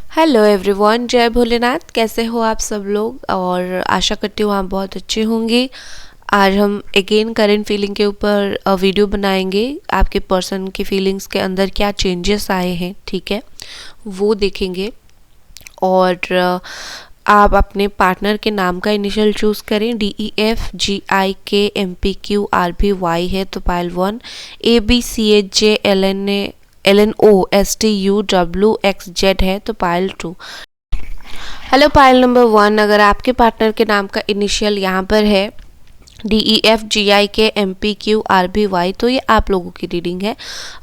Hello everyone, जय भोलेनाथ। कैसे हो आप सब लोग? और आशा करती हूँ आप बहुत अच्छे होंगे। आज हम अगेन करेंट फीलिंग के ऊपर वीडियो बनाएंगे। आपके पर्सन की फीलिंग्स के अंदर क्या चेंजेस आए हैं, ठीक है, वो देखेंगे। और आप अपने पार्टनर के नाम का इनिशियल चूज़ करें। DEFGIKMPQRPY है तो पाइल 1, ABCHJLNOSTUWXZ है तो पाइल 2। हेलो पाइल नंबर 1, अगर आपके पार्टनर के नाम का इनिशियल यहाँ पर है DEFGIKMPQRPY तो ये आप लोगों की रीडिंग है।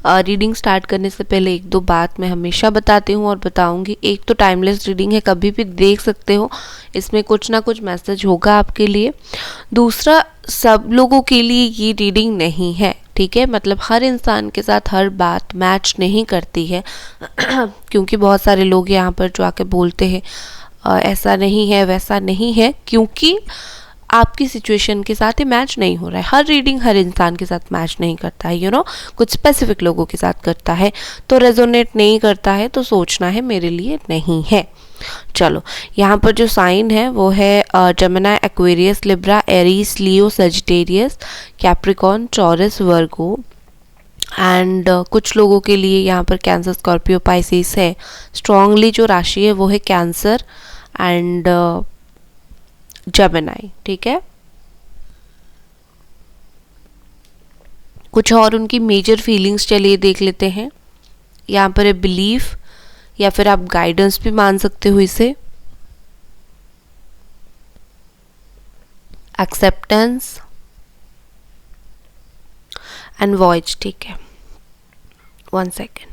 रीडिंग स्टार्ट करने से पहले एक दो बात मैं हमेशा बताती हूँ और बताऊँगी। एक तो टाइमलेस रीडिंग है, कभी भी देख सकते हो, इसमें कुछ ना कुछ मैसेज होगा आपके लिए। दूसरा, सब लोगों के लिए ये रीडिंग नहीं है, ठीक है। मतलब हर इंसान के साथ हर बात मैच नहीं करती है क्योंकि बहुत सारे लोग यहाँ पर जो आके बोलते हैं ऐसा नहीं है वैसा नहीं है, क्योंकि आपकी सिचुएशन के साथ ही मैच नहीं हो रहा है। हर रीडिंग हर इंसान के साथ मैच नहीं करता है, कुछ स्पेसिफिक लोगों के साथ करता है। तो रेजोनेट नहीं करता है तो सोचना है मेरे लिए नहीं है। चलो, यहाँ पर जो साइन है वो है Gemini, Aquarius, Libra, Aries, Leo, Sagittarius, Capricorn, taurus, Virgo. And कुछ लोगों के लिए यहाँ पर कैंसर, स्कॉर्पियो, पाइसिस है। स्ट्रांगली जो राशि है वो है कैंसर एंड जेमिनी, ठीक है। कुछ और उनकी मेजर फीलिंग्स चलिए देख लेते हैं। यहाँ पर है बिलीफ, या फिर आप गाइडेंस भी मान सकते हो इसे। एक्सेप्टेंस एंड वॉइस, ठीक है। 1 second.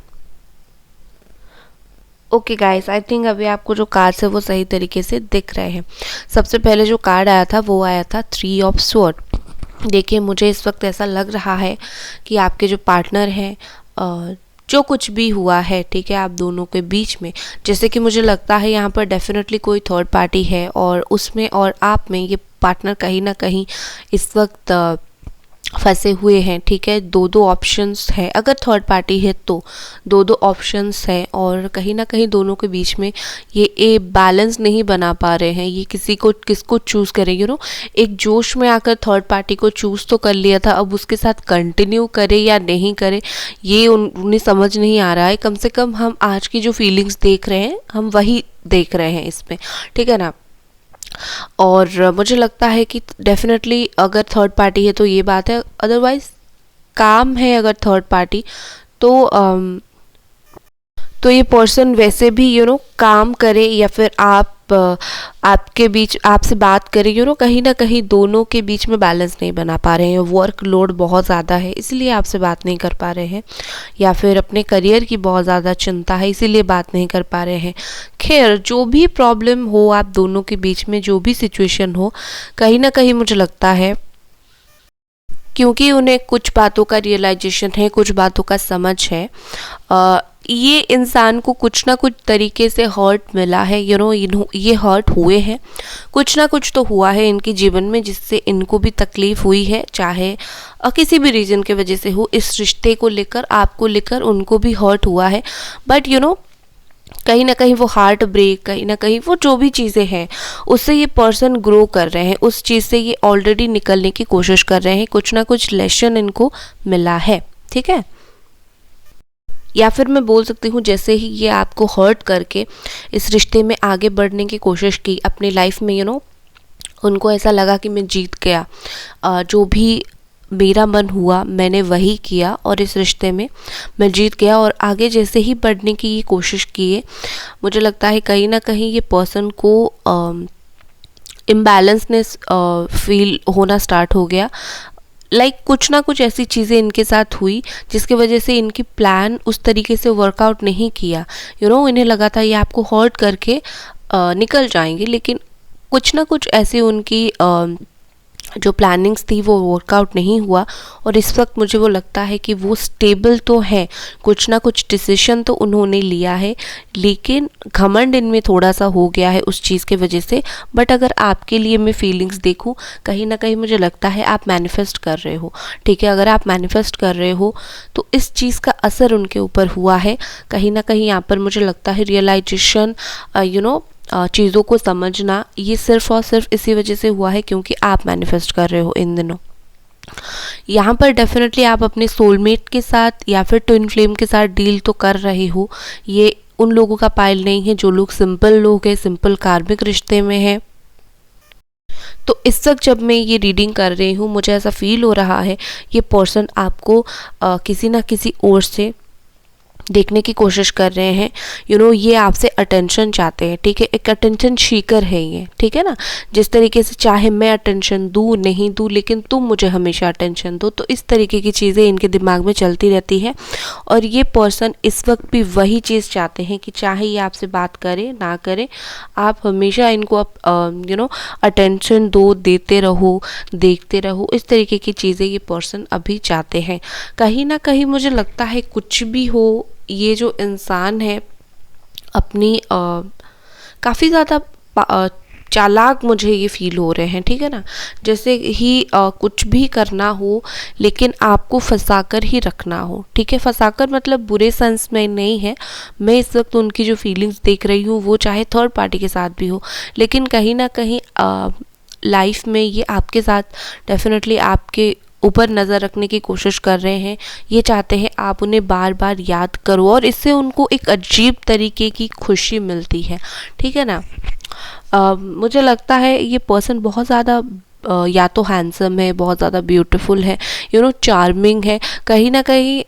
Okay guys, I think अभी आपको जो कार्ड्स है वो सही तरीके से दिख रहे हैं। सबसे पहले जो कार्ड आया था वो आया था 3 ऑफ स्वॉर्ड। देखिए, मुझे इस वक्त ऐसा लग रहा है कि आपके जो पार्टनर हैं, जो कुछ भी हुआ है, ठीक है, आप दोनों के बीच में, जैसे कि मुझे लगता है यहाँ पर डेफिनेटली कोई थर्ड पार्टी है और उसमें और आप में ये पार्टनर कहीं ना कहीं इस वक्त फंसे हुए हैं, ठीक है। दो दो ऑप्शंस है, अगर थर्ड पार्टी है तो दो दो ऑप्शंस है और कहीं ना कहीं दोनों के बीच में ये बैलेंस नहीं बना पा रहे हैं। ये किसको चूज़ करें, एक जोश में आकर थर्ड पार्टी को चूज़ तो कर लिया था, अब उसके साथ कंटिन्यू करे या नहीं करे ये उन्हें समझ नहीं आ रहा है। कम से कम हम आज की जो फीलिंग्स देख रहे हैं हम वही देख रहे हैं इसमें, ठीक है ना। और मुझे लगता है कि डेफिनेटली अगर थर्ड पार्टी है तो ये बात है, अदरवाइज काम है अगर थर्ड पार्टी तो ये पर्सन वैसे भी काम करे या फिर आपके बीच आपसे बात करे, कहीं ना कहीं दोनों के बीच में बैलेंस नहीं बना पा रहे हैं। वर्क लोड बहुत ज़्यादा है इसलिए आपसे बात नहीं कर पा रहे हैं, या फिर अपने करियर की बहुत ज़्यादा चिंता है इसीलिए बात नहीं कर पा रहे हैं। खैर, जो भी प्रॉब्लम हो आप दोनों के बीच में, जो भी सिचुएशन हो, कहीं ना कहीं मुझे लगता है क्योंकि उन्हें कुछ बातों का रियलाइजेशन है, कुछ बातों का समझ है, ये इंसान को कुछ ना कुछ तरीके से हर्ट मिला है, ये हर्ट हुए हैं, कुछ ना कुछ तो हुआ है इनके जीवन में जिससे इनको भी तकलीफ हुई है, चाहे किसी भी रीज़न के वजह से हो। इस रिश्ते को लेकर, आपको लेकर उनको भी हर्ट हुआ है, बट कहीं ना कहीं वो हार्ट ब्रेक, कहीं ना कहीं वो जो भी चीज़ें हैं उससे ये पर्सन ग्रो कर रहे हैं, उस चीज़ से ये ऑलरेडी निकलने की कोशिश कर रहे हैं, कुछ ना कुछ लेसन इनको मिला है, ठीक है। या फिर मैं बोल सकती हूँ जैसे ही ये आपको हर्ट करके इस रिश्ते में आगे बढ़ने की कोशिश की अपनी लाइफ में, उनको ऐसा लगा कि मैं जीत गया, जो भी मेरा मन हुआ मैंने वही किया और इस रिश्ते में मैं जीत गया, और आगे जैसे ही बढ़ने की ये कोशिश किए, मुझे लगता है कहीं ना कहीं ये पर्सन को इम्बैलेंसनेस फील होना स्टार्ट हो गया। कुछ ना कुछ ऐसी चीज़ें इनके साथ हुई जिसकी वजह से इनकी प्लान उस तरीके से वर्कआउट नहीं किया। इन्हें लगा था ये आपको हर्ट करके निकल जाएंगे, लेकिन कुछ ना कुछ ऐसी उनकी जो प्लानिंग्स थी वो वर्कआउट नहीं हुआ, और इस वक्त मुझे वो लगता है कि वो स्टेबल तो है, कुछ ना कुछ डिसीजन तो उन्होंने लिया है, लेकिन घमंड इनमें थोड़ा सा हो गया है उस चीज़ के वजह से। बट अगर आपके लिए मैं फीलिंग्स देखूं, कहीं ना कहीं मुझे लगता है आप मैनिफेस्ट कर रहे हो, ठीक है। अगर आप मैनिफेस्ट कर रहे हो तो इस चीज़ का असर उनके ऊपर हुआ है। कहीं ना कहीं यहाँ पर मुझे लगता है रियलाइजेशन, चीज़ों को समझना, ये सिर्फ और सिर्फ इसी वजह से हुआ है क्योंकि आप मैनिफेस्ट कर रहे हो इन दिनों। यहाँ पर डेफिनेटली आप अपने सोलमेट के साथ या फिर ट्विन फ्लेम के साथ डील तो कर रहे हो। ये उन लोगों का पाइल नहीं है जो लोग सिंपल लोग हैं, सिंपल कार्मिक रिश्ते में हैं। तो इस वक्त जब मैं ये रीडिंग कर रही हूँ, मुझे ऐसा फील हो रहा है ये पर्सन आपको किसी ना किसी ओर से देखने की कोशिश कर रहे हैं। ये आपसे अटेंशन चाहते हैं, ठीक है। एक अटेंशन सीकर है ये, ठीक है ना। जिस तरीके से चाहे मैं अटेंशन दूँ नहीं दूँ, लेकिन तुम मुझे हमेशा अटेंशन दो, तो इस तरीके की चीज़ें इनके दिमाग में चलती रहती है। और ये पर्सन इस वक्त भी वही चीज़ चाहते हैं कि चाहे ये आपसे बात करे ना करे, आप हमेशा इनको अटेंशन दो, देते रहो, देखते रहो। इस तरीके की चीज़ें ये पर्सन अभी चाहते हैं। कहीं ना कहीं मुझे लगता है कुछ भी हो, ये जो इंसान है अपनी काफ़ी ज़्यादा चालाक मुझे ये फील हो रहे हैं, ठीक है ना। जैसे ही कुछ भी करना हो लेकिन आपको फंसाकर ही रखना हो, ठीक है। फंसाकर मतलब बुरे सेंस में नहीं है, मैं इस वक्त उनकी जो फीलिंग्स देख रही हूँ वो चाहे थर्ड पार्टी के साथ भी हो, लेकिन कहीं ना कहीं लाइफ में ये आपके साथ डेफिनेटली आपके ऊपर नज़र रखने की कोशिश कर रहे हैं। ये चाहते हैं आप उन्हें बार बार याद करो, और इससे उनको एक अजीब तरीके की खुशी मिलती है, ठीक है ना। मुझे लगता है ये पर्सन बहुत ज़्यादा या तो हैंडसम है, बहुत ज़्यादा ब्यूटीफुल है, चार्मिंग है। कहीं ना कहीं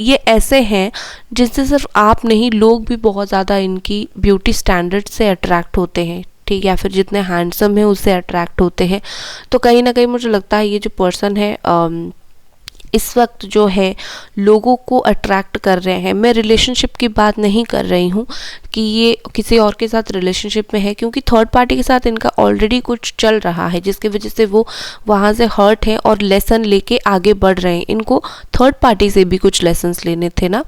ये ऐसे हैं जिनसे सिर्फ आप नहीं, लोग भी बहुत ज़्यादा इनकी ब्यूटी स्टैंडर्ड से अट्रैक्ट होते हैं, ठीक, या फिर जितने हैंडसम है उससे अट्रैक्ट होते हैं। तो कहीं ना कहीं मुझे लगता है ये जो पर्सन है इस वक्त जो है लोगों को अट्रैक्ट कर रहे हैं। मैं रिलेशनशिप की बात नहीं कर रही हूँ कि ये किसी और के साथ रिलेशनशिप में है, क्योंकि थर्ड पार्टी के साथ इनका ऑलरेडी कुछ चल रहा है जिसकी वजह से वो वहाँ से हर्ट है और लेसन लेके आगे बढ़ रहे हैं। इनको थर्ड पार्टी से भी कुछ लेसन्स लेने थे ना,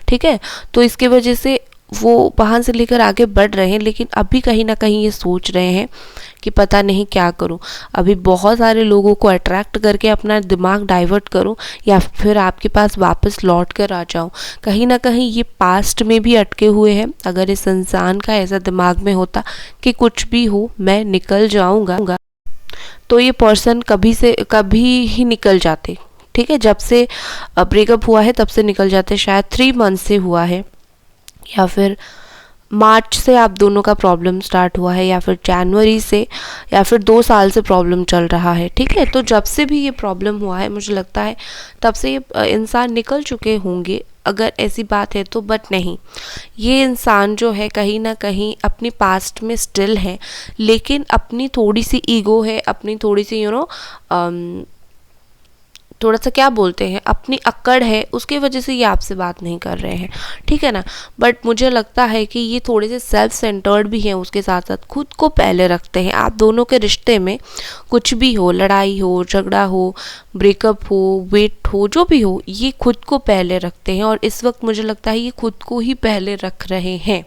ठीक है। तो इसके वजह से वो वहाँ से लेकर आगे बढ़ रहे हैं, लेकिन अभी कहीं ना कहीं ये सोच रहे हैं कि पता नहीं क्या करूं। अभी बहुत सारे लोगों को अट्रैक्ट करके अपना दिमाग डाइवर्ट करूं या फिर आपके पास वापस लौट कर आ जाऊं। कहीं ना कहीं ये पास्ट में भी अटके हुए हैं। अगर इस इंसान का ऐसा दिमाग में होता कि कुछ भी हो मैं निकल जाऊंगा, तो ये पर्सन कभी से कभी ही निकल जाते, ठीक है। जब से ब्रेकअप हुआ है तब से निकल जाते। शायद 3 मंथ से हुआ है, या फिर मार्च से आप दोनों का प्रॉब्लम स्टार्ट हुआ है, या फिर जनवरी से, या फिर 2 साल से प्रॉब्लम चल रहा है, ठीक है। तो जब से भी ये प्रॉब्लम हुआ है मुझे लगता है तब से ये इंसान निकल चुके होंगे अगर ऐसी बात है तो। बट नहीं, ये इंसान जो है कहीं ना कहीं अपनी पास्ट में स्टिल है, लेकिन अपनी थोड़ी सी ईगो है, अपनी थोड़ी सी थोड़ा सा क्या बोलते हैं, अपनी अक्कड़ है, उसकी वजह से ये आपसे बात नहीं कर रहे हैं, ठीक है ना। बट मुझे लगता है कि ये थोड़े से सेल्फ सेंटर्ड भी हैं, उसके साथ साथ खुद को पहले रखते हैं। आप दोनों के रिश्ते में कुछ भी हो, लड़ाई हो, झगड़ा हो, ब्रेकअप हो, वेट हो, जो भी हो, ये खुद को पहले रखते हैं, और इस वक्त मुझे लगता है ये खुद को ही पहले रख रहे हैं,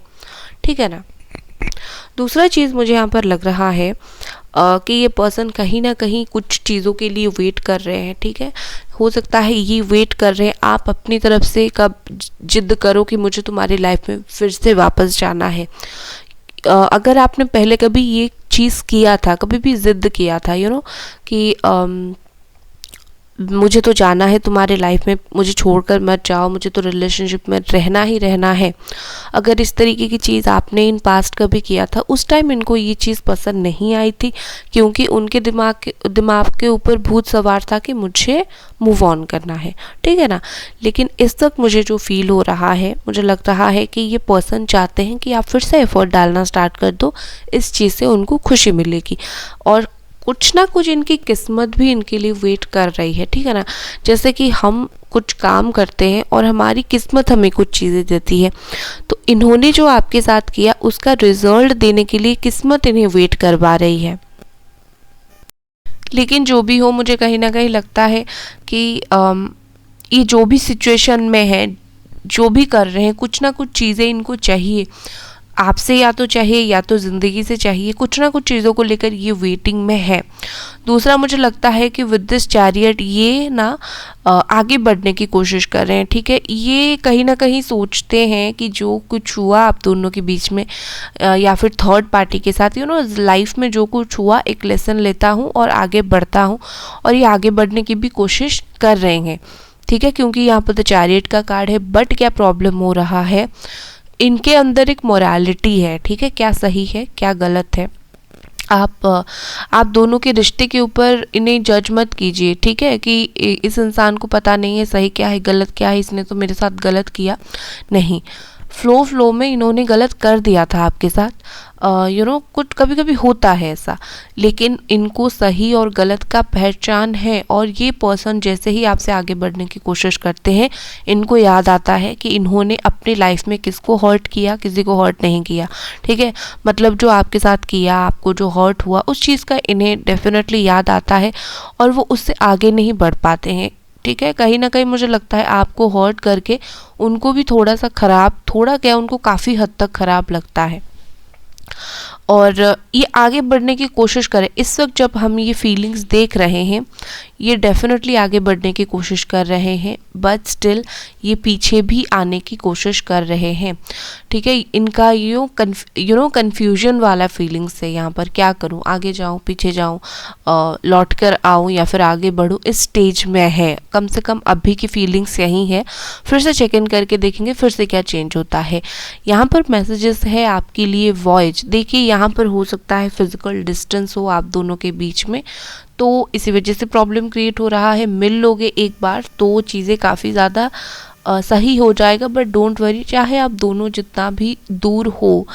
ठीक है ना। दूसरा चीज़ मुझे यहाँ पर लग रहा है कि ये पर्सन कहीं ना कहीं कुछ चीज़ों के लिए वेट कर रहे हैं, ठीक है। हो सकता है ये वेट कर रहे हैं आप अपनी तरफ से कब जिद करो कि मुझे तुम्हारी लाइफ में फिर से वापस जाना है। अगर आपने पहले कभी ये चीज़ किया था, कभी भी जिद किया था कि मुझे तो जाना है तुम्हारे लाइफ में, मुझे छोड़कर मत जाओ, मुझे तो रिलेशनशिप में रहना ही रहना है। अगर इस तरीके की चीज़ आपने इन पास्ट कभी किया था, उस टाइम इनको ये चीज़ पसंद नहीं आई थी, क्योंकि उनके दिमाग के ऊपर भूत सवार था कि मुझे मूव ऑन करना है, ठीक है ना। लेकिन इस वक्त मुझे जो फील हो रहा है, मुझे लग रहा है कि ये पर्सन चाहते हैं कि आप फिर से एफर्ट डालना स्टार्ट कर दो, इस चीज़ से उनको खुशी मिलेगी, और कुछ ना कुछ इनकी किस्मत भी इनके लिए वेट कर रही है, ठीक है ना। जैसे कि हम कुछ काम करते हैं और हमारी किस्मत हमें कुछ चीज़ें देती है, तो इन्होंने जो आपके साथ किया उसका रिजल्ट देने के लिए किस्मत इन्हें वेट करवा रही है। लेकिन जो भी हो, मुझे कहीं ना कहीं लगता है कि ये जो भी सिचुएशन में है, जो भी कर रहे हैं, कुछ ना कुछ चीज़ें इनको चाहिए आपसे, या तो चाहिए या तो ज़िंदगी से चाहिए, कुछ ना कुछ चीज़ों को लेकर ये वेटिंग में है। दूसरा मुझे लगता है कि विद दिस चैरियट ये ना आगे बढ़ने की कोशिश कर रहे हैं, ठीक है। ये कहीं ना कहीं सोचते हैं कि जो कुछ हुआ आप दोनों के बीच में या फिर थर्ड पार्टी के साथ, लाइफ में जो कुछ हुआ एक लेसन लेता हूँ और आगे बढ़ता हूँ, और ये आगे बढ़ने की भी कोशिश कर रहे हैं, ठीक है, क्योंकि यहाँ पर द चैरियट का कार्ड है। बट क्या प्रॉब्लम हो रहा है, इनके अंदर एक मोरालिटी है, ठीक है, क्या सही है क्या गलत है। आप दोनों के रिश्ते के ऊपर इन्हें जज मत कीजिए, ठीक है, कि इस इंसान को पता नहीं है सही क्या है गलत क्या है, इसने तो मेरे साथ गलत किया। नहीं, फ्लो में इन्होंने गलत कर दिया था आपके साथ, कुछ कभी कभी होता है ऐसा, लेकिन इनको सही और गलत का पहचान है। और ये पर्सन जैसे ही आपसे आगे बढ़ने की कोशिश करते हैं, इनको याद आता है कि इन्होंने अपनी लाइफ में किसको हर्ट किया, किसी को हर्ट नहीं किया, ठीक है। मतलब जो आपके साथ किया, आपको जो हर्ट हुआ, उस चीज़ का इन्हें डेफिनेटली याद आता है और वो उससे आगे नहीं बढ़ पाते हैं, ठीक है। कहीं ना कहीं मुझे लगता है आपको हर्ट करके उनको भी थोड़ा सा खराब, थोड़ा क्या, उनको काफ़ी हद तक खराब लगता है और ये आगे बढ़ने की कोशिश करें। इस वक्त जब हम ये फीलिंग्स देख रहे हैं, ये डेफिनेटली आगे बढ़ने की कोशिश कर रहे हैं, बट स्टिल ये पीछे भी आने की कोशिश कर रहे हैं, ठीक है। इनका कन्फ्यूजन वाला फीलिंग्स है यहाँ पर, क्या करूँ, आगे जाऊँ पीछे जाऊँ, लौट कर आऊँ या फिर आगे बढ़ूँ, इस स्टेज में है। कम से कम अभी की फीलिंग्स यही है। फिर से चेक इन करके देखेंगे फिर से क्या चेंज होता है। यहाँ पर मैसेजेस है आपके लिए वॉयज। देखिए यहाँ पर हो सकता है फिजिकल डिस्टेंस हो आप दोनों के बीच में, तो इसी वजह से प्रॉब्लम क्रिएट हो रहा है। मिल लोगे एक बार तो चीज़ें काफ़ी ज़्यादा सही हो जाएगा, बट डोंट वरी, चाहे आप दोनों जितना भी दूर हो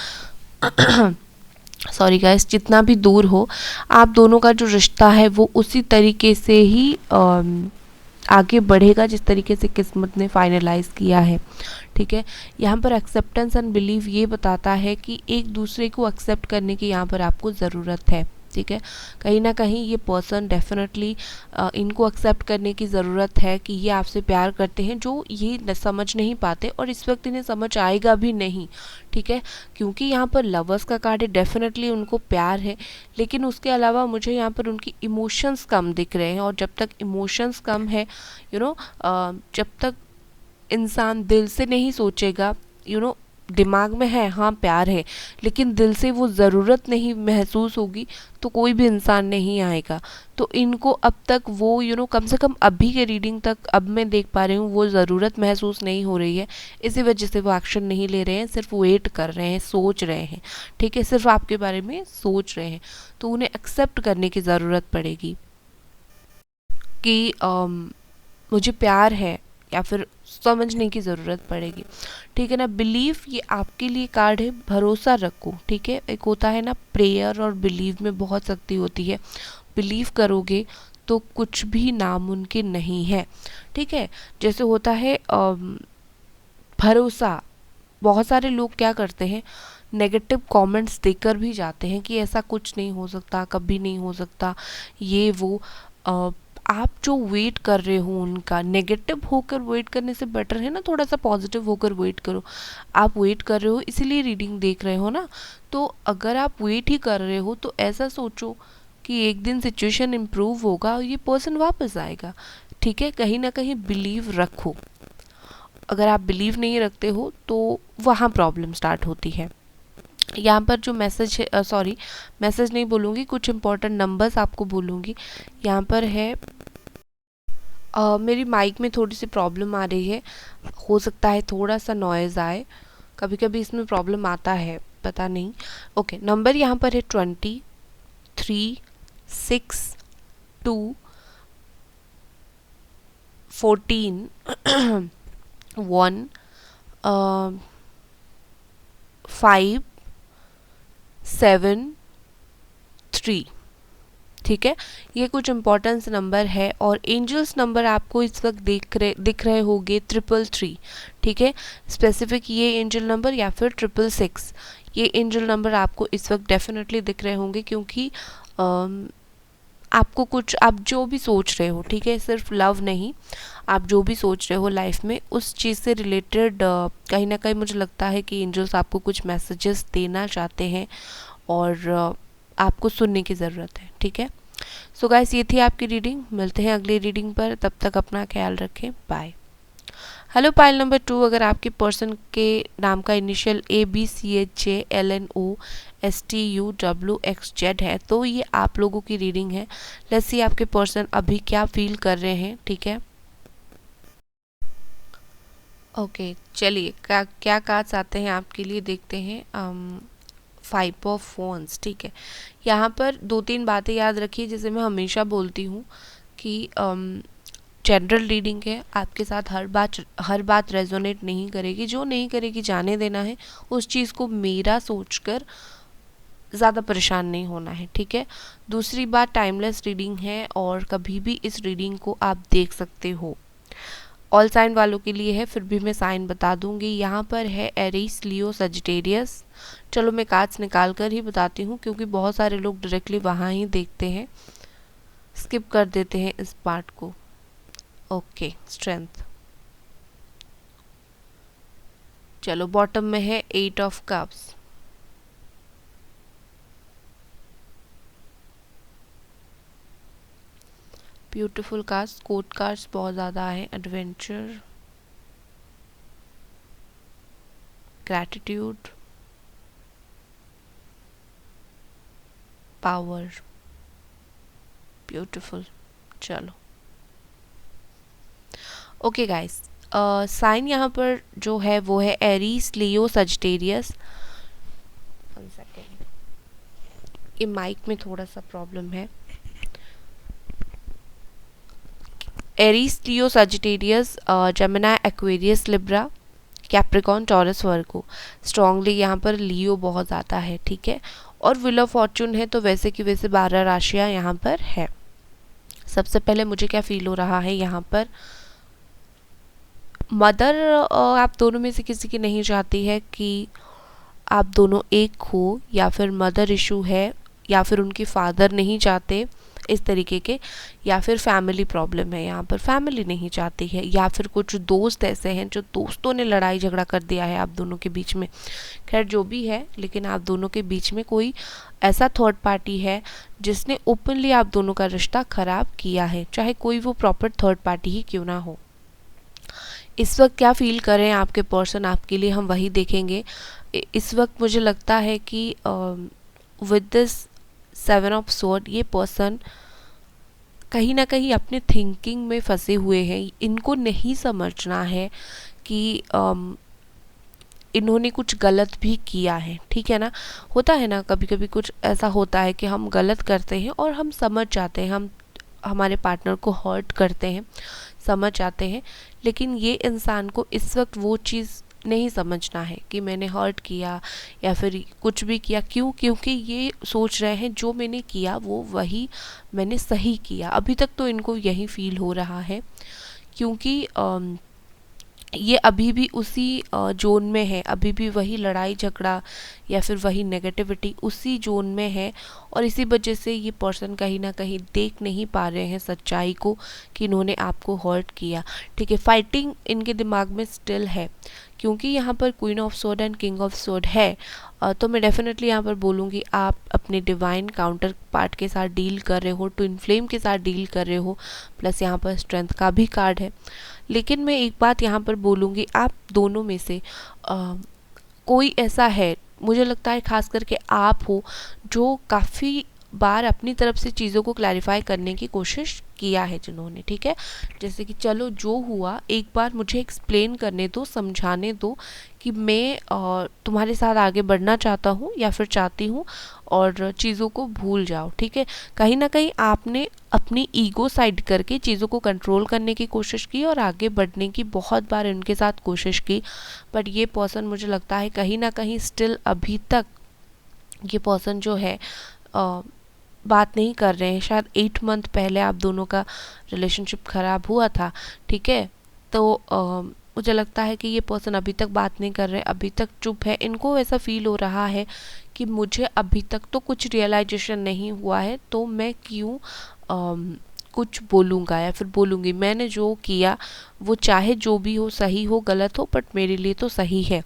सॉरी गाइस, जितना भी दूर हो, आप दोनों का जो रिश्ता है वो उसी तरीके से ही आगे बढ़ेगा जिस तरीके से किस्मत ने फाइनलाइज किया है, ठीक है। यहाँ पर एक्सेप्टेंस एंड बिलीव ये बताता है कि एक दूसरे को एक्सेप्ट करने की यहाँ पर आपको ज़रूरत है, ठीक है। कहीं ना कहीं ये पर्सन डेफिनेटली इनको एक्सेप्ट करने की ज़रूरत है कि ये आपसे प्यार करते हैं, जो ये समझ नहीं पाते और इस वक्त इन्हें समझ आएगा भी नहीं, ठीक है, क्योंकि यहाँ पर लवर्स का कार्ड है। डेफिनेटली उनको प्यार है, लेकिन उसके अलावा मुझे यहाँ पर उनकी इमोशंस कम दिख रहे हैं, और जब तक इमोशंस कम है, जब तक इंसान दिल से नहीं सोचेगा, दिमाग में है हाँ प्यार है, लेकिन दिल से वो ज़रूरत नहीं महसूस होगी, तो कोई भी इंसान नहीं आएगा। तो इनको अब तक वो कम से कम अभी के रीडिंग तक अब मैं देख पा रही हूँ वो ज़रूरत महसूस नहीं हो रही है। इसी वजह से वो एक्शन नहीं ले रहे हैं, सिर्फ वेट कर रहे हैं, सोच रहे हैं, ठीक है, सिर्फ आपके बारे में सोच रहे हैं। तो उन्हें एक्सेप्ट करने की ज़रूरत पड़ेगी कि मुझे प्यार है, या फिर समझने की ज़रूरत पड़ेगी, ठीक है ना। बिलीव ये आपके लिए कार्ड है, भरोसा रखो, ठीक है। एक होता है ना प्रेयर और बिलीव में बहुत शक्ति होती है। बिलीव करोगे तो कुछ भी नामुमकिन नहीं है, ठीक है। जैसे होता है भरोसा, बहुत सारे लोग क्या करते हैं, नेगेटिव कमेंट्स देकर भी जाते हैं कि ऐसा कुछ नहीं हो सकता, कभी नहीं हो सकता, ये वो। आप जो वेट कर रहे हो उनका, नेगेटिव होकर वेट करने से बेटर है ना थोड़ा सा पॉजिटिव होकर वेट करो। आप वेट कर रहे हो इसीलिए रीडिंग देख रहे हो ना, तो अगर आप वेट ही कर रहे हो तो ऐसा सोचो कि एक दिन सिचुएशन इम्प्रूव होगा और ये पर्सन वापस आएगा, ठीक है। कहीं ना कहीं बिलीव रखो। अगर आप बिलीव नहीं रखते हो तो वहाँ प्रॉब्लम स्टार्ट होती है। यहाँ पर जो मैसेज है, सॉरी मैसेज नहीं बोलूँगी, कुछ इंपॉर्टेंट नंबर्स आपको बोलूँगी। यहाँ पर है मेरी माइक में थोड़ी सी प्रॉब्लम आ रही है, हो सकता है थोड़ा सा नॉइज़ आए, कभी कभी इसमें प्रॉब्लम आता है, पता नहीं। ओके, नंबर यहाँ पर है 20, 3, 6, 2, 14, 1, 5, 7, 3, ठीक है। ये कुछ इंपॉर्टेंस नंबर है और एंजल्स नंबर आपको इस वक्त दिख रहे होंगे 333, ठीक है। स्पेसिफिक ये एंजल नंबर या फिर 666, ये एंजल नंबर आपको इस वक्त डेफिनेटली दिख रहे होंगे, क्योंकि आपको कुछ, आप जो भी सोच रहे हो, ठीक है, सिर्फ लव नहीं, आप जो भी सोच रहे हो लाइफ में उस चीज़ से रिलेटेड कहीं ना कहीं मुझे लगता है कि एंजल्स आपको कुछ मैसेजेस देना चाहते हैं और आपको सुनने की ज़रूरत है, ठीक है। सो गाइस, ये थी आपकी रीडिंग। मिलते हैं अगली रीडिंग पर, तब तक अपना ख्याल रखें, बाय। हेलो पाइल नंबर 2, अगर आपके पर्सन के नाम का इनिशियल ABCHJLNOSTUWXZ है तो ये आप लोगों की रीडिंग है। लेट्स सी आपके पर्सन अभी क्या फील कर रहे हैं, ठीक है। ओके चलिए, क्या कार्ड्स आते हैं आपके लिए, देखते हैं। 5 ऑफ Wands, ठीक है। यहाँ पर 2-3 बातें याद रखिए, जैसे मैं हमेशा बोलती हूँ कि जनरल रीडिंग है, आपके साथ हर बात रेजोनेट नहीं करेगी, जो नहीं करेगी जाने देना है, उस चीज़ को मेरा सोचकर ज़्यादा परेशान नहीं होना है, ठीक है। दूसरी बात, टाइमलेस रीडिंग है और कभी भी इस रीडिंग को आप देख सकते हो। ऑल साइन वालों के लिए है, फिर भी मैं साइन बता दूंगी। यहाँ पर है एरीज, लियो, सजिटेरियस। चलो मैं कार्ड्स निकाल कर ही बताती हूँ, क्योंकि बहुत सारे लोग डायरेक्टली वहाँ ही देखते हैं, स्किप कर देते हैं इस पार्ट को। Okay, strength. चलो बॉटम में है 8 of cups. Beautiful cards, court cards बहुत ज़्यादा है, एडवेंचर, ग्रैटिट्यूड, पावर, ब्यूटीफुल। चलो ओके गाइस, साइन यहाँ पर जो है वो है Aries, Leo, Sagittarius. One second, ये माइक में थोड़ा सा प्रॉब्लम है। Aries, Leo, Sagittarius, Gemini, Aquarius, Libra, Capricorn, Taurus, Virgo. Strongly यहाँ पर लियो बहुत ज़्यादा है, ठीक है। और व्हील ऑफ फॉर्चून है, तो वैसे की वैसे 12 राशियाँ यहाँ पर है। सबसे पहले मुझे क्या फील हो रहा है यहाँ पर, मदर आप दोनों में से किसी की नहीं चाहती है कि आप दोनों एक हो, या फिर मदर इशू है, या फिर उनके फादर नहीं चाहते इस तरीके के, या फिर फैमिली प्रॉब्लम है, यहाँ पर फैमिली नहीं चाहती है, या फिर कुछ दोस्त ऐसे हैं जो दोस्तों ने लड़ाई झगड़ा कर दिया है आप दोनों के बीच में। खैर जो भी है, लेकिन आप दोनों के बीच में कोई ऐसा थर्ड पार्टी है जिसने ओपनली आप दोनों का रिश्ता खराब किया है, चाहे कोई वो प्रॉपर थर्ड पार्टी ही क्यों ना हो। इस वक्त क्या फील कर रहे हैं आपके पर्सन आपके लिए, हम वही देखेंगे। इस वक्त मुझे लगता है कि विद दिस 7 ऑफ स्वॉर्ड ये पर्सन कहीं ना कहीं अपने थिंकिंग में फंसे हुए हैं। इनको नहीं समझना है कि इन्होंने कुछ गलत भी किया है, ठीक है ना। होता है ना, कभी कभी कुछ ऐसा होता है कि हम गलत करते हैं और हम समझ जाते हैं, हम हमारे पार्टनर को हर्ट करते हैं, समझ जाते हैं, लेकिन ये इंसान को इस वक्त वो चीज़ नहीं समझना है कि मैंने हर्ट किया या फिर कुछ भी किया। क्यों? क्योंकि ये सोच रहे हैं जो मैंने किया वो वही मैंने सही किया। अभी तक तो इनको यही फील हो रहा है, क्योंकि ये अभी भी उसी जोन में है, अभी भी वही लड़ाई झगड़ा या फिर वही नेगेटिविटी उसी जोन में है, और इसी वजह से ये पर्सन कहीं ना कहीं देख नहीं पा रहे हैं सच्चाई को कि इन्होंने आपको हर्ट किया, ठीक है। फाइटिंग इनके दिमाग में स्टिल है, क्योंकि यहाँ पर queen of sword and king of sword है। तो मैं डेफिनेटली यहाँ पर बोलूँगी आप अपने डिवाइन काउंटर पार्ट के साथ डील कर रहे हो, ट्विन फ्लेम के साथ डील कर रहे हो, प्लस यहाँ पर स्ट्रेंथ का भी कार्ड है। लेकिन मैं एक बात यहाँ पर बोलूँगी, आप दोनों में से कोई ऐसा है, मुझे लगता है खास करके आप हो, जो काफ़ी बार अपनी तरफ से चीज़ों को क्लैरिफाई करने की कोशिश किया है जिन्होंने, ठीक है। जैसे कि चलो जो हुआ एक बार मुझे एक्सप्लेन करने दो, समझाने दो कि मैं तुम्हारे साथ आगे बढ़ना चाहता हूँ या फिर चाहती हूँ, और चीज़ों को भूल जाओ, ठीक है। कहीं ना कहीं आपने अपनी ईगो साइड करके चीज़ों को कंट्रोल करने की कोशिश की और आगे बढ़ने की बहुत बार इनके साथ कोशिश की, बट ये पर्सन मुझे लगता है कहीं ना कहीं स्टिल अभी तक ये पर्सन जो है बात नहीं कर रहे हैं। शायद 8 मंथ पहले आप दोनों का रिलेशनशिप ख़राब हुआ था, ठीक है। तो मुझे लगता है कि ये पर्सन अभी तक बात नहीं कर रहे, अभी तक चुप है। इनको ऐसा फील हो रहा है कि मुझे अभी तक तो कुछ रियलाइजेशन नहीं हुआ है, तो मैं क्यों कुछ बोलूँगा या फिर बोलूँगी। मैंने जो किया वो चाहे जो भी हो, सही हो गलत हो, बट मेरे लिए तो सही है।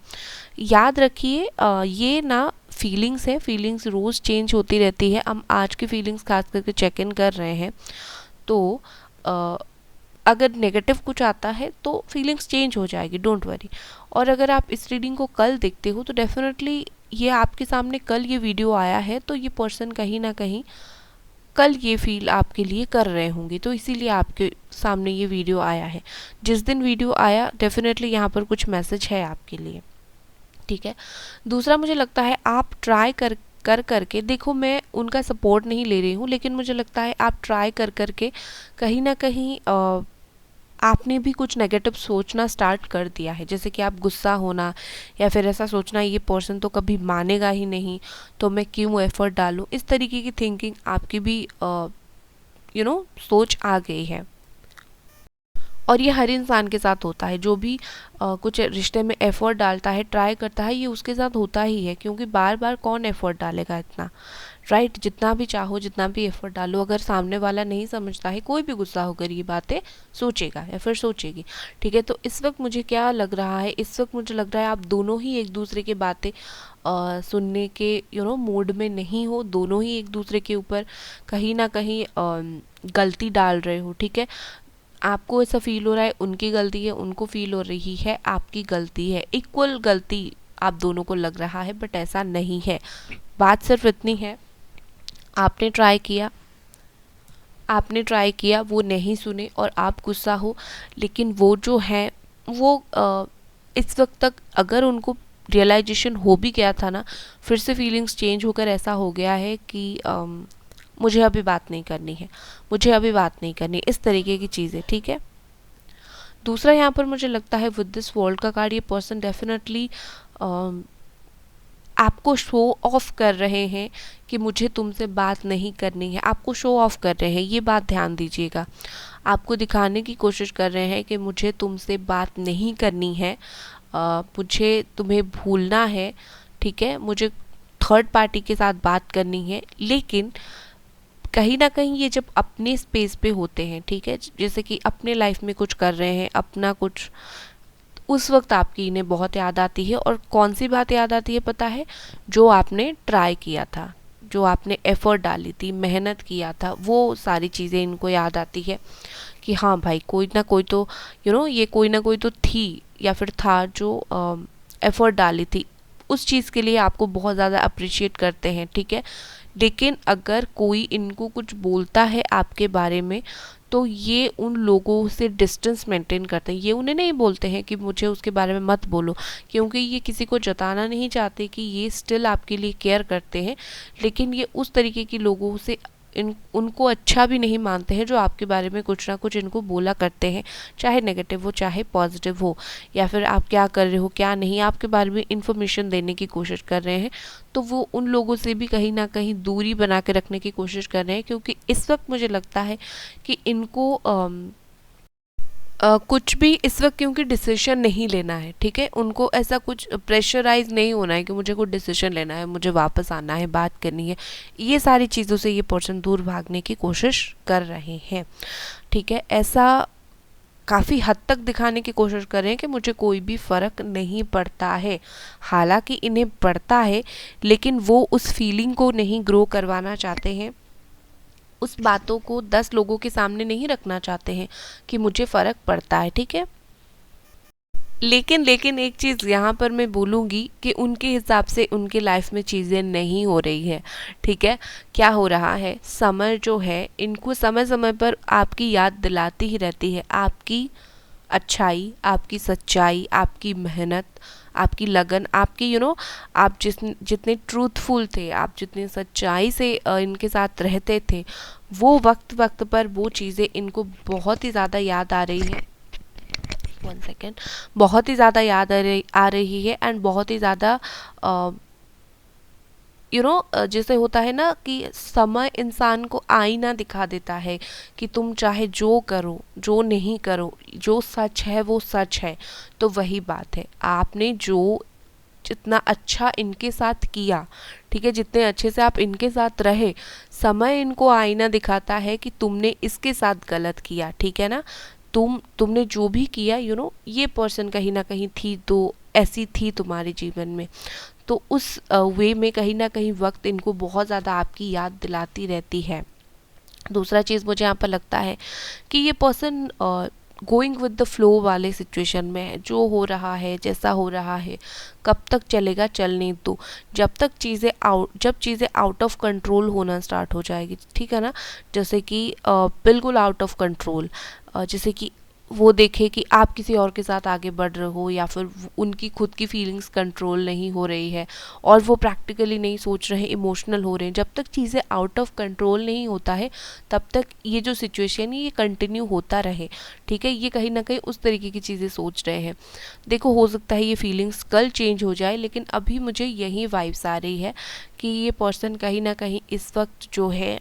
याद रखिए ये ना फीलिंग्स है, फीलिंग्स रोज़ चेंज होती रहती है। हम आज की फीलिंग्स खास करके चेक इन कर रहे हैं, तो अगर नेगेटिव कुछ आता है तो फीलिंग्स चेंज हो जाएगी, डोंट वरी। और अगर आप इस रीडिंग को कल देखते हो तो डेफिनेटली ये आपके सामने कल ये वीडियो आया है, तो ये पर्सन कहीं ना कहीं कल ये फील आपके लिए कर रहे होंगे, तो इसीलिए आपके सामने ये वीडियो आया है। जिस दिन वीडियो आया डेफिनेटली यहाँ पर कुछ मैसेज है आपके लिए, ठीक है। दूसरा मुझे लगता है आप ट्राई कर करके देखो, मैं उनका सपोर्ट नहीं ले रही हूँ, लेकिन मुझे लगता है आप ट्राई कर करके कहीं ना कहीं आपने भी कुछ नेगेटिव सोचना स्टार्ट कर दिया है। जैसे कि आप गुस्सा होना या फिर ऐसा सोचना ये पर्सन तो कभी मानेगा ही नहीं, तो मैं क्यों एफर्ट डालूं, इस तरीके की थिंकिंग आपकी भी सोच आ गई है। और ये हर इंसान के साथ होता है, जो भी कुछ रिश्ते में एफर्ट डालता है, ट्राई करता है, ये उसके साथ होता ही है, क्योंकि बार बार कौन एफर्ट डालेगा इतना, राइट। जितना भी चाहो, जितना भी एफर्ट डालो, अगर सामने वाला नहीं समझता है, कोई भी गुस्सा होकर ये बातें सोचेगा या फिर सोचेगी, ठीक है। तो इस वक्त मुझे क्या लग रहा है, इस वक्त मुझे लग रहा है आप दोनों ही एक दूसरे की बातें सुनने के मूड में नहीं हो, दोनों ही एक दूसरे के ऊपर कहीं ना कहीं गलती डाल रहे हो, ठीक है। आपको ऐसा फील हो रहा है उनकी गलती है, उनको फील हो रही है आपकी गलती है, इक्वल गलती आप दोनों को लग रहा है, बट ऐसा नहीं है। बात सिर्फ इतनी है, आपने ट्राई किया, वो नहीं सुने और आप गुस्सा हो, लेकिन वो जो है वो इस वक्त तक अगर उनको रियलाइजेशन हो भी गया था ना, फिर से फीलिंग्स चेंज होकर ऐसा हो गया है कि मुझे अभी बात नहीं करनी है, मुझे अभी बात नहीं करनी, इस तरीके की चीज़ें, ठीक है। दूसरा यहाँ पर मुझे लगता है विद दिस वर्ल्ड का कार्ड, ये पर्सन डेफिनेटली आपको शो ऑफ कर रहे हैं कि मुझे तुमसे बात नहीं करनी है, आपको शो ऑफ कर रहे हैं, ये बात ध्यान दीजिएगा। आपको दिखाने की कोशिश कर रहे हैं कि मुझे तुमसे बात नहीं करनी है, मुझे तुम्हें भूलना है, ठीक है, मुझे थर्ड पार्टी के साथ बात करनी है। लेकिन कहीं ना कहीं ये जब अपने स्पेस पे होते हैं, ठीक है, जैसे कि अपने लाइफ में कुछ कर रहे हैं, अपना कुछ, उस वक्त आपकी इन्हें बहुत याद आती है। और कौन सी बात याद आती है पता है, जो आपने ट्राई किया था, जो आपने एफर्ट डाली थी, मेहनत किया था, वो सारी चीज़ें इनको याद आती है कि हाँ भाई, कोई ना कोई तो ये कोई ना कोई तो थी या फिर था जो एफर्ट डाली थी, उस चीज़ के लिए आपको बहुत ज़्यादा अप्रिशिएट करते हैं, ठीक है। लेकिन अगर कोई इनको कुछ बोलता है आपके बारे में, तो ये उन लोगों से डिस्टेंस मेंटेन करते हैं। ये उन्हें नहीं बोलते हैं कि मुझे उसके बारे में मत बोलो, क्योंकि ये किसी को जताना नहीं चाहते कि ये स्टिल आपके लिए केयर करते हैं, लेकिन ये उस तरीके के लोगों से उनको अच्छा भी नहीं मानते हैं जो आपके बारे में कुछ ना कुछ इनको बोला करते हैं, चाहे नेगेटिव हो चाहे पॉजिटिव हो, या फिर आप क्या कर रहे हो क्या नहीं, आपके बारे में इन्फॉर्मेशन देने की कोशिश कर रहे हैं। तो वो उन लोगों से भी कहीं ना कहीं दूरी बना के रखने की कोशिश कर रहे हैं, क्योंकि इस वक्त मुझे लगता है कि इनको कुछ भी इस वक्त क्योंकि डिसीजन नहीं लेना है, ठीक है, उनको ऐसा कुछ प्रेशराइज नहीं होना है कि मुझे कुछ डिसीजन लेना है, मुझे वापस आना है, बात करनी है, ये सारी चीज़ों से ये पर्सन दूर भागने की कोशिश कर रहे हैं, ठीक है। ऐसा काफ़ी हद तक दिखाने की कोशिश कर रहे हैं कि मुझे कोई भी फ़र्क नहीं पड़ता है, हालांकि इन्हें पड़ता है, लेकिन वो उस फीलिंग को नहीं ग्रो करवाना चाहते हैं, उस बातों को 10 लोगों के सामने नहीं रखना चाहते हैं कि मुझे फ़र्क पड़ता है, ठीक है। लेकिन एक चीज़ यहाँ पर मैं बोलूँगी कि उनके हिसाब से उनके लाइफ में चीज़ें नहीं हो रही है, ठीक है। क्या हो रहा है, समय जो है इनको समय समय पर आपकी याद दिलाती ही रहती है, आपकी अच्छाई, आपकी सच्चाई, आपकी मेहनत, आपकी लगन, आपकी आप जितने ट्रूथफुल थे, आप जितने सच्चाई से इनके साथ रहते थे, वो वक्त वक्त पर वो चीज़ें इनको बहुत ही ज़्यादा याद आ रही है। 1 सेकेंड, बहुत ही ज़्यादा याद आ रही है एंड बहुत ही ज़्यादा जैसे होता है ना कि समय इंसान को आईना दिखा देता है कि तुम चाहे जो करो जो नहीं करो, जो सच है वो सच है। तो वही बात है, आपने जो जितना अच्छा इनके साथ किया, ठीक है, जितने अच्छे से आप इनके साथ रहे, समय इनको आईना दिखाता है कि तुमने इसके साथ गलत किया, ठीक है ना। तुमने जो भी किया ये पर्सन कहीं ना कहीं थी, तो ऐसी थी तुम्हारे जीवन में, तो उस वे में कहीं ना कहीं वक्त इनको बहुत ज़्यादा आपकी याद दिलाती रहती है। दूसरा चीज़ मुझे यहाँ पर लगता है कि ये person going with the flow वाले सिचुएशन में है, जो हो रहा है जैसा हो रहा है कब तक चलेगा चलने दो, जब चीज़ें आउट ऑफ कंट्रोल होना स्टार्ट हो जाएगी, ठीक है ना, जैसे कि बिल्कुल आउट ऑफ कंट्रोल, जैसे कि वो देखे कि आप किसी और के साथ आगे बढ़ रहे हो, या फिर उनकी खुद की फीलिंग्स कंट्रोल नहीं हो रही है और वो प्रैक्टिकली नहीं सोच रहे, इमोशनल हो रहे हैं। जब तक चीज़ें आउट ऑफ कंट्रोल नहीं होता है तब तक ये जो सिचुएशन है ये कंटिन्यू होता रहे, ठीक है। ये कहीं ना कहीं उस तरीके की चीज़ें सोच रहे हैं। देखो, हो सकता है ये फीलिंग्स कल चेंज हो जाए, लेकिन अभी मुझे यही वाइब्स आ रही है कि ये पर्सन कहीं ना कहीं इस वक्त जो है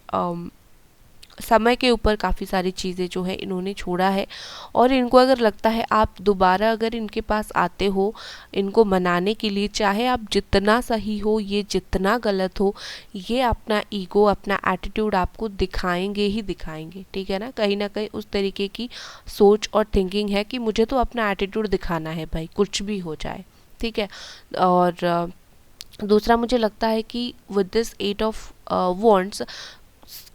समय के ऊपर काफ़ी सारी चीज़ें जो है इन्होंने छोड़ा है, और इनको अगर लगता है आप दोबारा अगर इनके पास आते हो इनको मनाने के लिए, चाहे आप जितना सही हो, ये जितना गलत हो, ये अपना ईगो, अपना एटीट्यूड आपको दिखाएंगे ही दिखाएंगे, ठीक है ना। कहीं ना कहीं उस तरीके की सोच और थिंकिंग है कि मुझे तो अपना एटीट्यूड दिखाना है भाई, कुछ भी हो जाए, ठीक है। और दूसरा मुझे लगता है कि विद दिस 8 ऑफ वॉन्ड्स,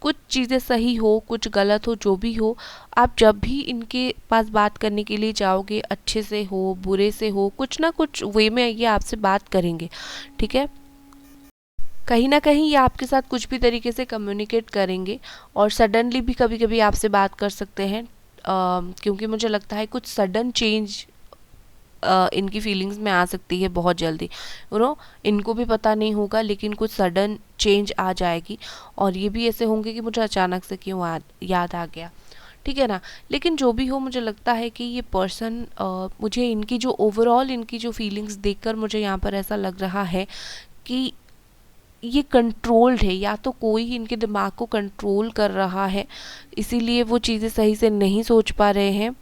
कुछ चीज़ें सही हो, कुछ गलत हो, जो भी हो, आप जब भी इनके पास बात करने के लिए जाओगे, अच्छे से हो बुरे से हो, कुछ ना कुछ वे में ये आपसे बात करेंगे, ठीक है। कहीं ना कहीं ये आपके साथ कुछ भी तरीके से कम्युनिकेट करेंगे, और सडनली भी कभी कभी आपसे बात कर सकते हैं, क्योंकि मुझे लगता है कुछ सडन चेंज इनकी फीलिंग्स में आ सकती है बहुत जल्दी, इनको भी पता नहीं होगा, लेकिन कुछ सडन चेंज आ जाएगी, और ये भी ऐसे होंगे कि मुझे अचानक से क्यों याद आ गया, ठीक है ना। लेकिन जो भी हो, मुझे लगता है कि ये पर्सन, मुझे इनकी जो ओवरऑल इनकी जो फीलिंग्स देखकर मुझे यहाँ पर ऐसा लग रहा है कि ये कंट्रोल्ड है, या तो कोई इनके दिमाग को कंट्रोल कर रहा है, इसीलिए वो चीज़ें सही से नहीं सोच पा रहे हैं।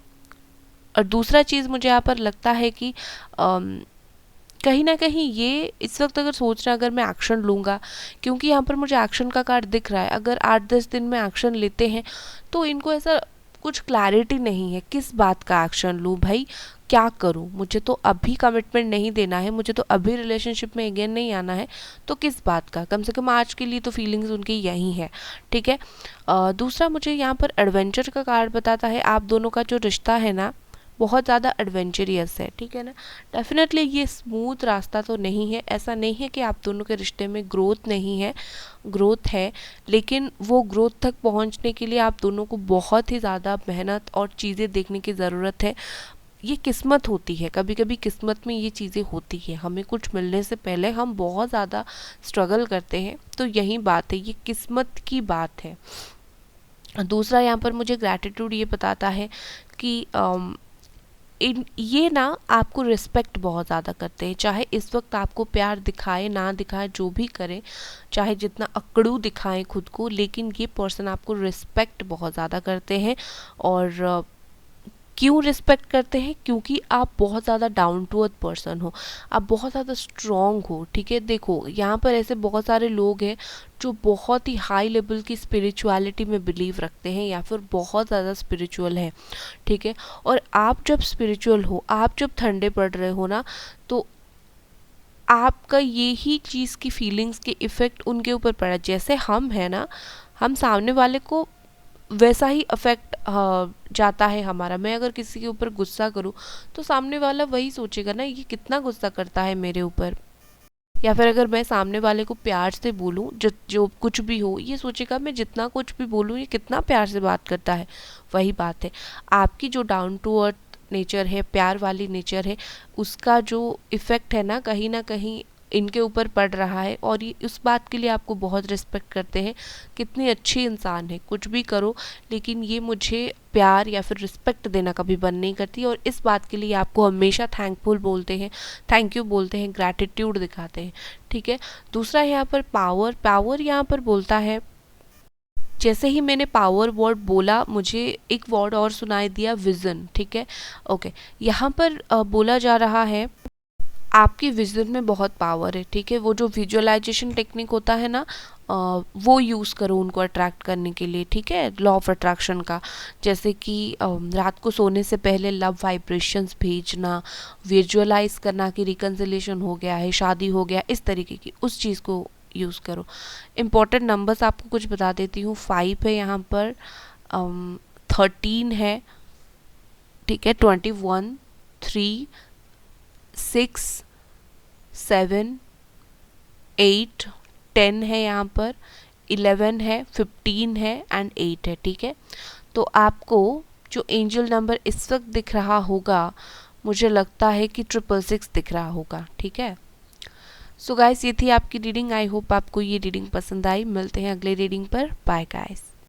और दूसरा चीज़ मुझे यहाँ पर लगता है कि कहीं ना कहीं ये इस वक्त अगर सोच रहे हैं अगर मैं एक्शन लूँगा, क्योंकि यहाँ पर मुझे एक्शन का कार्ड दिख रहा है, अगर 8-10 दिन में एक्शन लेते हैं तो इनको ऐसा कुछ क्लैरिटी नहीं है किस बात का एक्शन लूँ भाई, क्या करूँ, मुझे तो अभी कमिटमेंट नहीं देना है, मुझे तो अभी रिलेशनशिप में अगेन नहीं आना है, तो किस बात का, कम से कम आज के लिए तो फीलिंग्स उनकी यही है, ठीक है। दूसरा मुझे यहाँ पर एडवेंचर का कार्ड बताता है, आप दोनों का जो रिश्ता है ना बहुत ज़्यादा एडवेंचरियस है, ठीक है ना। डेफिनेटली ये स्मूथ रास्ता तो नहीं है, ऐसा नहीं है कि आप दोनों के रिश्ते में ग्रोथ नहीं है, ग्रोथ है, लेकिन वो ग्रोथ तक पहुंचने के लिए आप दोनों को बहुत ही ज़्यादा मेहनत और चीज़ें देखने की ज़रूरत है। ये किस्मत होती है, कभी कभी किस्मत में ये चीज़ें होती है, हमें कुछ मिलने से पहले हम बहुत ज़्यादा स्ट्रगल करते हैं, तो यही बात है, ये किस्मत की बात है। दूसरा यहाँ पर मुझे ग्रैटिट्यूड ये बताता है कि ये ना आपको रिस्पेक्ट बहुत ज़्यादा करते हैं, चाहे इस वक्त आपको प्यार दिखाए ना दिखाए, जो भी करें, चाहे जितना अकड़ू दिखाएं खुद को, लेकिन ये पर्सन आपको रिस्पेक्ट बहुत ज़्यादा करते हैं। और क्यों रिस्पेक्ट करते हैं, क्योंकि आप बहुत ज़्यादा डाउन टू अर्थ पर्सन हो, आप बहुत ज़्यादा स्ट्रॉन्ग हो, ठीक है। देखो, यहाँ पर ऐसे बहुत सारे लोग हैं जो बहुत ही हाई लेवल की स्पिरिचुअलिटी में बिलीव रखते हैं, या फिर बहुत ज़्यादा स्पिरिचुअल है, ठीक है। और आप जब स्पिरिचुअल हो, आप जब ठंडे पड़ रहे हो ना, तो आपका यही चीज़ की फीलिंग्स के इफ़ेक्ट उनके ऊपर पड़ा, जैसे हम है ना, हम सामने वाले को वैसा ही अफेक्ट जाता है हमारा। मैं अगर किसी के ऊपर गुस्सा करूँ तो सामने वाला वही सोचेगा ना, ये कितना गुस्सा करता है मेरे ऊपर, या फिर अगर मैं सामने वाले को प्यार से बोलूँ, जो कुछ भी हो, ये सोचेगा मैं जितना कुछ भी बोलूँ ये कितना प्यार से बात करता है। वही बात है, आपकी जो डाउन टू अर्थ नेचर है, प्यार वाली नेचर है, उसका जो इफ़ेक्ट है ना कहीं इनके ऊपर पड़ रहा है, और ये उस बात के लिए आपको बहुत रिस्पेक्ट करते हैं, कितनी अच्छी इंसान है, कुछ भी करो लेकिन ये मुझे प्यार या फिर रिस्पेक्ट देना कभी बंद नहीं करती, और इस बात के लिए आपको हमेशा थैंकफुल बोलते हैं, थैंक यू बोलते हैं, ग्रैटिट्यूड दिखाते हैं, ठीक है। दूसरा यहाँ पर पावर यहाँ पर बोलता है, जैसे ही मैंने पावर वर्ड बोला मुझे एक वर्ड और सुनाई दिया, विज़न, ठीक है। ओके, यहाँ पर बोला जा रहा है आपकी विजन में बहुत पावर है, ठीक है। वो जो विजुअलाइजेशन टेक्निक होता है ना, वो यूज़ करो उनको अट्रैक्ट करने के लिए, ठीक है, लॉ ऑफ अट्रैक्शन का। जैसे कि रात को सोने से पहले लव वाइब्रेशंस भेजना, विजुअलाइज करना कि रिकन्सिलेशन हो गया है, शादी हो गया, इस तरीके की उस चीज़ को यूज़ करो। इम्पॉर्टेंट नंबर्स आपको कुछ बता देती हूँ। 5 है यहाँ पर, 13 है, ठीक है, 21, 3, 6, 7, 8, 10 है यहाँ पर, 11 है, 15 है एंड 8 है, ठीक है। तो आपको जो एंजल नंबर इस वक्त दिख रहा होगा, मुझे लगता है कि 666 दिख रहा होगा, ठीक है। सो गाइस, ये थी आपकी रीडिंग। आई होप आपको ये रीडिंग पसंद आई। मिलते हैं अगले रीडिंग पर। Bye guys.